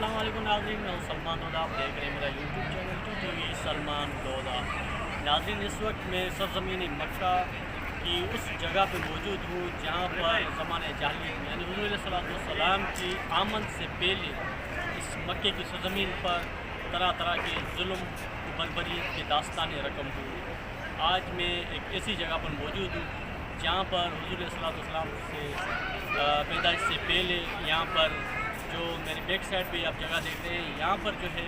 السلام علیکم ناظرین، میں ہوں سلمان دودہ، آپ دیکھ رہے ہیں میرا YouTube channel TV Salman دودہ۔ ناظرین، اس وقت میں سرزمین مکہ کی اس جگہ پہ موجود ہوں جہاں پر زمانۂ جاہلیت میں یعنی حضور علیہ السلام کی آمد سے پہلے اس مکے کی سرزمین پر طرح طرح کے ظلم بربریت کے داستانیں رقم ہوئی۔ آج میں ایک ایسی جگہ پر موجود ہوں جہاں پر حضور علیہ السلام سے پیدائش سے پہلے یہاں پر جو میری بیک سائڈ پہ آپ جگہ دیکھ رہے ہیں، یہاں پر جو ہے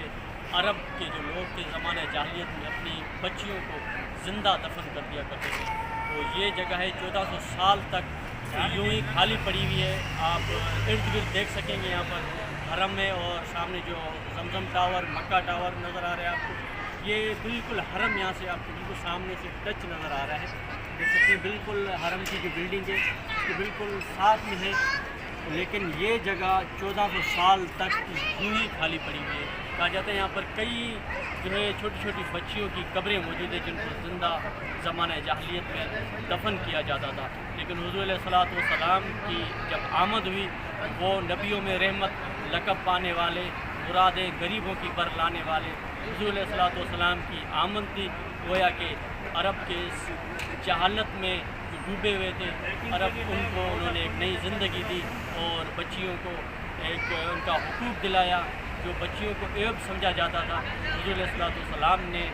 عرب کے جو لوگ تھے زمانہ جاہلیت میں اپنی بچیوں کو زندہ دفن کر دیا کرتے تھے۔ تو یہ جگہ ہے 1400 سال تک یوں ہی خالی پڑی ہوئی ہے۔ آپ ارد گرد دیکھ سکیں گے یہاں پر حرم ہے اور سامنے جو زمزم ٹاور، مکہ ٹاور نظر آ رہا ہے آپ کو۔ یہ بالکل حرم یہاں سے آپ کو بالکل سامنے سے ٹچ نظر آ رہا ہے، دیکھ سکتے ہیں بالکل حرم کی جو بلڈنگ ہے وہ بالکل ساتھ میں ہے، لیکن یہ جگہ 1400 سال تک یوں ہی خالی پڑی ہوئی ہے۔ کہا جاتا ہے یہاں پر کئی جو ہے چھوٹی چھوٹی بچیوں کی قبریں موجود ہیں جن کو زندہ زمانہ جاہلیت میں دفن کیا جاتا تھا، لیکن حضور علیہ السلام کی جب آمد ہوئی، وہ نبیوں میں رحمت لقب پانے والے، مرادیں غریبوں کی بر لانے والے حضور علیہ السلام کی آمد تھی۔ گویا کہ عرب کے اس جہالت میں جو ڈوبے ہوئے تھے عرب، ان کو انہوں نے ایک نئی زندگی دی اور بچیوں کو ایک ان کا حقوق دلایا۔ جو بچیوں کو عیب سمجھا جاتا تھا، حضور علیہ السلام نے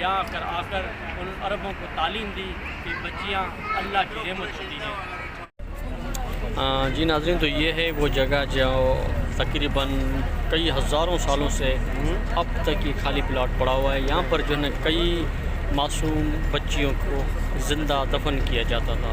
یہاں آ کر ان عربوں کو تعلیم دی کہ بچیاں اللہ کی رحمت ہوتی ہیں۔ جی ناظرین، تو یہ ہے وہ جگہ جو تقریباً کئی ہزاروں سالوں سے اب تک یہ خالی پلاٹ پڑا ہوا ہے۔ یہاں پر جو ہے کئی معصوم بچیوں کو زندہ دفن کیا جاتا تھا۔